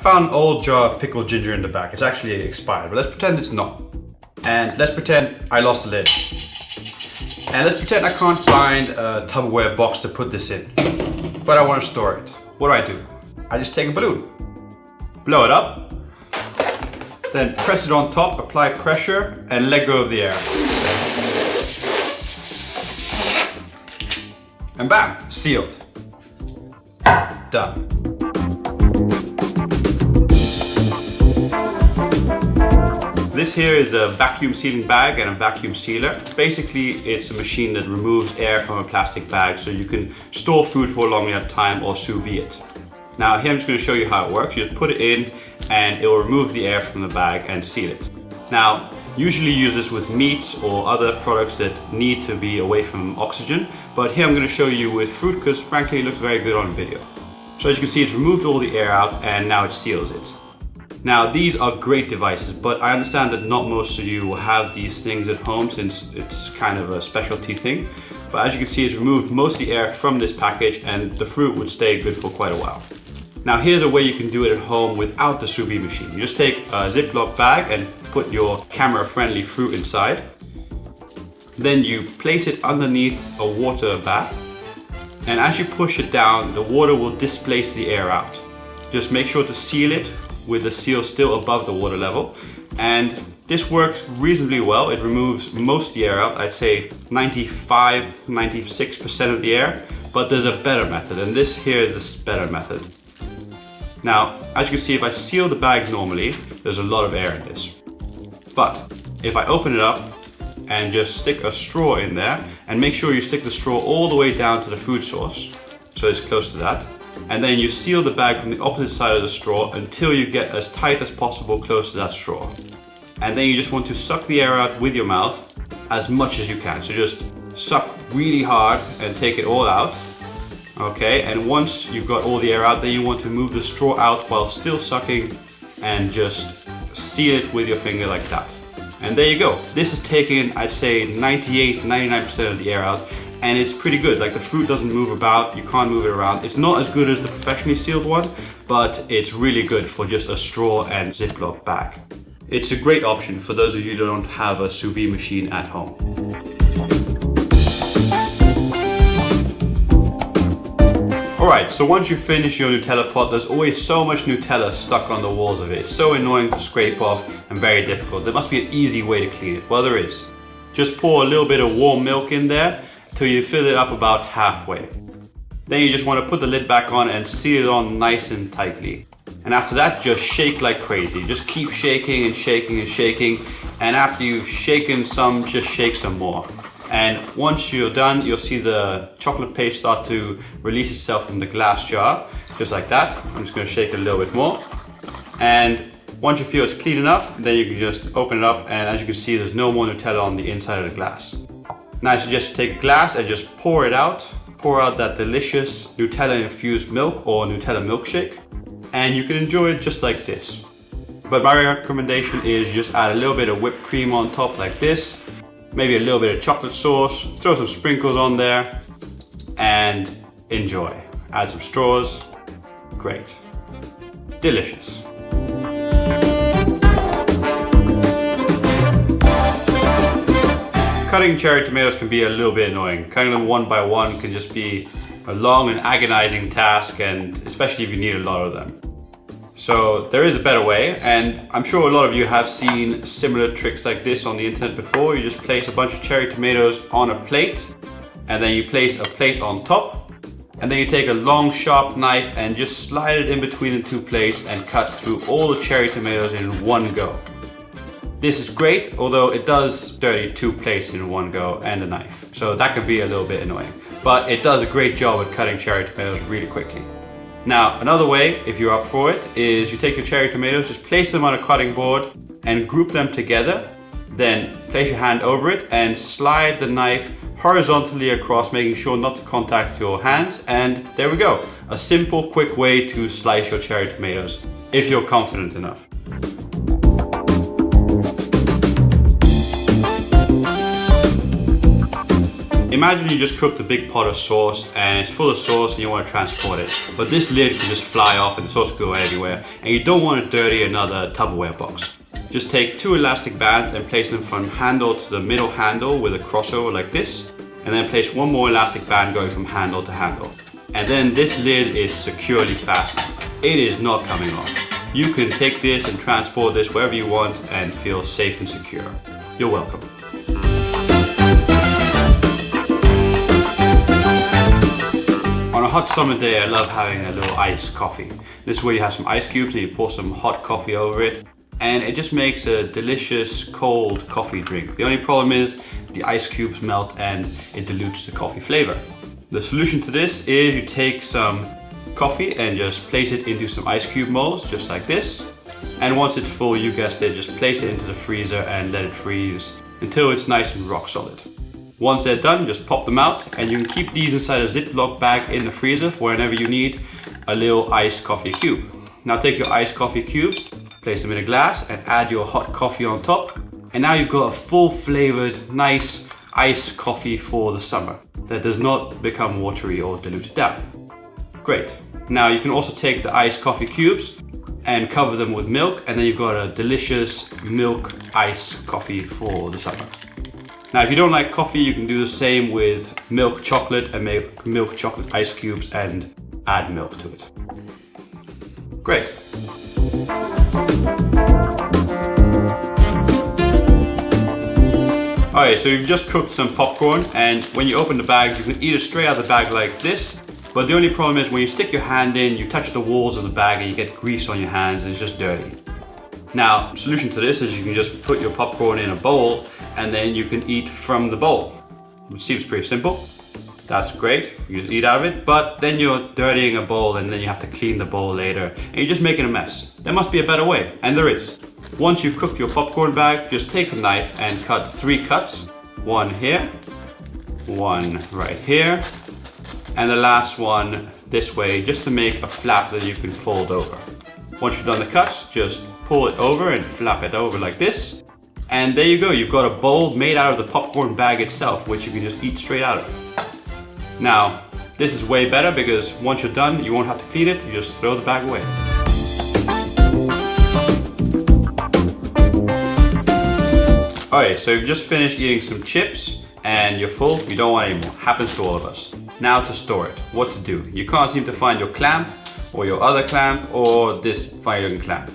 found an old jar of pickled ginger in the back. It's actually expired, but let's pretend it's not. And let's pretend I lost the lid. And let's pretend I can't find a Tupperware box to put this in, but I want to store it. What do? I just take a balloon, blow it up, then press it on top, apply pressure, and let go of the air. And bam, sealed. Done. This here is a vacuum sealing bag and a vacuum sealer. Basically, it's a machine that removes air from a plastic bag so you can store food for a long enough time or sous vide it. Now here I'm just going to show you how it works. You just put it in and it will remove the air from the bag and seal it. Now, usually use this with meats or other products that need to be away from oxygen, but here I'm going to show you with fruit because frankly it looks very good on video. So as you can see, it's removed all the air out and now it seals it. Now these are great devices, but I understand that not most of you will have these things at home since it's kind of a specialty thing. But as you can see, it's removed most of the air from this package and the fruit would stay good for quite a while. Now here's a way you can do it at home without the sous vide machine. You just take a Ziploc bag and put your camera-friendly fruit inside. Then you place it underneath a water bath. And as you push it down, the water will displace the air out. Just make sure to seal it with the seal still above the water level. And this works reasonably well. It removes most of the air out, I'd say 95–96% of the air, but there's a better method, and this here is this better method. Now, as you can see, if I seal the bag normally, there's a lot of air in this. But if I open it up and just stick a straw in there, and make sure you stick the straw all the way down to the food source, so it's close to that, and then you seal the bag from the opposite side of the straw until you get as tight as possible close to that straw. And then you just want to suck the air out with your mouth as much as you can. So just suck really hard and take it all out. Okay, and once you've got all the air out, then you want to move the straw out while still sucking and just seal it with your finger like that. And there you go. This is taking, I'd say, 98–99% of the air out, and it's pretty good. Like, the fruit doesn't move about, you can't move it around. It's not as good as the professionally sealed one, but it's really good for just a straw and Ziploc bag. It's a great option for those of you who don't have a sous vide machine at home. Alright, so once you finish your Nutella pot, there's always so much Nutella stuck on the walls of it. It's so annoying to scrape off and very difficult. There must be an easy way to clean it. Well, there is. Just pour a little bit of warm milk in there till you fill it up about halfway. Then you just want to put the lid back on and seal it on nice and tightly. And after that, just shake like crazy. Just keep shaking and shaking and shaking. And after you've shaken some, just shake some more. And once you're done, you'll see the chocolate paste start to release itself from the glass jar, just like that. I'm just going to shake it a little bit more. And once you feel it's clean enough, then you can just open it up, and as you can see, there's no more Nutella on the inside of the glass. Now I suggest you take a glass and just pour it out. Pour out that delicious Nutella infused milk or Nutella milkshake, and you can enjoy it just like this. But my recommendation is you just add a little bit of whipped cream on top like this. Maybe a little bit of chocolate sauce, throw some sprinkles on there, and enjoy. Add some straws, great. Delicious. Cutting cherry tomatoes can be a little bit annoying. Cutting them one by one can just be a long and agonizing task, and especially if you need a lot of them. So there is a better way, and I'm sure a lot of you have seen similar tricks like this on the internet before. You just place a bunch of cherry tomatoes on a plate, and then you place a plate on top, and then you take a long sharp knife and just slide it in between the two plates and cut through all the cherry tomatoes in one go. This is great, although it does dirty two plates in one go and a knife, so that can be a little bit annoying. But it does a great job at cutting cherry tomatoes really quickly. Now, another way, if you're up for it, is you take your cherry tomatoes, just place them on a cutting board and group them together. Then place your hand over it and slide the knife horizontally across, making sure not to contact your hands. And there we go. A simple, quick way to slice your cherry tomatoes, if you're confident enough. In imagine you just cooked a big pot of sauce and it's full of sauce and you want to transport it. But this lid can just fly off and the sauce can go anywhere, and you don't want to dirty another Tupperware box. Just take 2 elastic bands and place them from handle to the middle handle with a crossover like this, and then place 1 more elastic band going from handle to handle. And then this lid is securely fastened. It is not coming off. You can take this and transport this wherever you want and feel safe and secure. You're welcome. On a hot summer day, I love having a little iced coffee. This is where you have some ice cubes and you pour some hot coffee over it, and it just makes a delicious cold coffee drink. The only problem is the ice cubes melt and it dilutes the coffee flavor. The solution to this is you take some coffee and just place it into some ice cube molds, just like this. And once it's full, you guessed it, just place it into the freezer and let it freeze until it's nice and rock solid. Once they're done, just pop them out, and you can keep these inside a Ziploc bag in the freezer for whenever you need a little iced coffee cube. Now take your iced coffee cubes, place them in a glass and add your hot coffee on top. And now you've got a full flavored, nice iced coffee for the summer that does not become watery or diluted down. Great. Now you can also take the iced coffee cubes and cover them with milk, and then you've got a delicious milk iced coffee for the summer. Now if you don't like coffee, you can do the same with milk chocolate and make milk chocolate ice cubes and add milk to it. Great. Alright, so you've just cooked some popcorn, and when you open the bag, you can eat it straight out of the bag like this. But the only problem is when you stick your hand in, you touch the walls of the bag and you get grease on your hands and it's just dirty. Now, solution to this is you can just put your popcorn in a bowl and then you can eat from the bowl, which seems pretty simple. That's great, you just eat out of it, but then you're dirtying a bowl and then you have to clean the bowl later and you're just making a mess. There must be a better way, and there is. Once you've cooked your popcorn bag, just take a knife and cut 3 cuts. 1 here, 1 right here, and the last one this way, just to make a flap that you can fold over. Once you've done the cuts, just pull it over and flap it over like this. And there you go, you've got a bowl made out of the popcorn bag itself, which you can just eat straight out of. Now, this is way better because once you're done, you won't have to clean it, you just throw the bag away. Alright, so you've just finished eating some chips and you're full, you don't want any more. Happens to all of us. Now to store it, what to do? You can't seem to find your clamp or your other clamp or this funny looking clamp.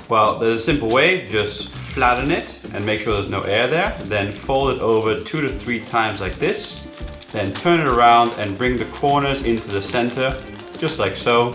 Well, there's a simple way, just flatten it and make sure there's no air there. Then fold it over 2 to 3 times like this. Then turn it around and bring the corners into the center, just like so.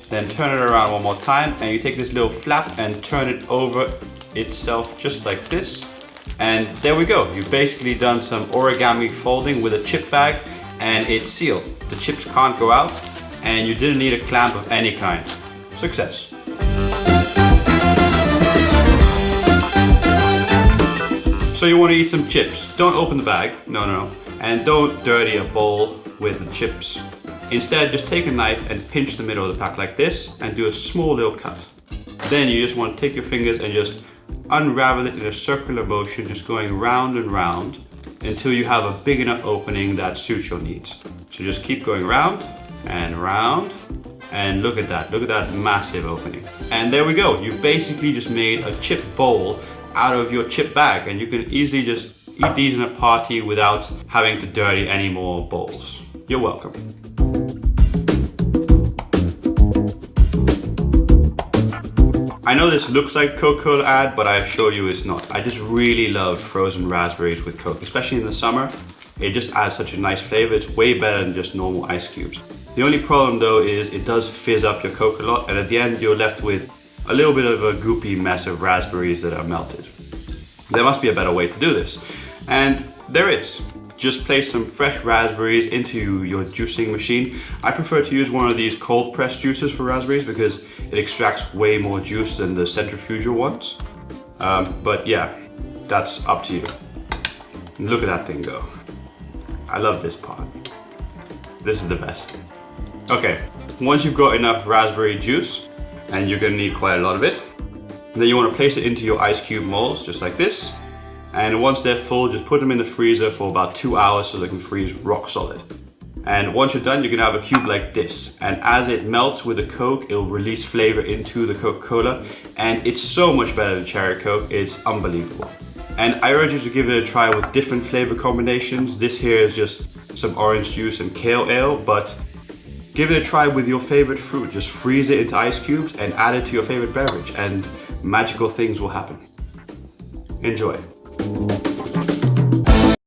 Then turn it around one more time and you take this little flap and turn it over itself just like this. And there we go, you've basically done some origami folding with a chip bag and it's sealed. The chips can't go out and you didn't need a clamp of any kind. Success. So you want to eat some chips. Don't open the bag, no. And don't dirty a bowl with the chips. Instead, just take a knife and pinch the middle of the pack like this and do a small little cut. Then you just want to take your fingers and just unravel it in a circular motion, just going round and round until you have a big enough opening that suits your needs. So just keep going round and round, and look at that massive opening. And there we go, you've basically just made a chip bowl out of your chip bag, and you can easily just eat these in a party without having to dirty any more bowls. You're welcome. I know this looks like a Coca-Cola ad, but I assure you it's not. I just really love frozen raspberries with Coke, especially in the summer. It just adds such a nice flavor. It's way better than just normal ice cubes. The only problem though is it does fizz up your Coke a lot, and at the end you're left with a little bit of a goopy mess of raspberries that are melted. There must be a better way to do this. And there is. Just place some fresh raspberries into your juicing machine. I prefer to use one of these cold pressed juicers for raspberries because it extracts way more juice than the centrifugal ones. But yeah, that's up to you. Look at that thing go. I love this part. This is the best. Okay, once you've got enough raspberry juice, and you're gonna need quite a lot of it, then you wanna place it into your ice cube molds, just like this. And once they're full, just put them in the freezer for about 2 hours so they can freeze rock solid. And once you're done, you're gonna have a cube like this. And as it melts with the Coke, it'll release flavor into the Coca-Cola. And it's so much better than Cherry Coke, it's unbelievable. And I urge you to give it a try with different flavor combinations. This here is just some orange juice and kale ale, but give it a try with your favorite fruit. Just freeze it into ice cubes and add it to your favorite beverage, and magical things will happen. Enjoy.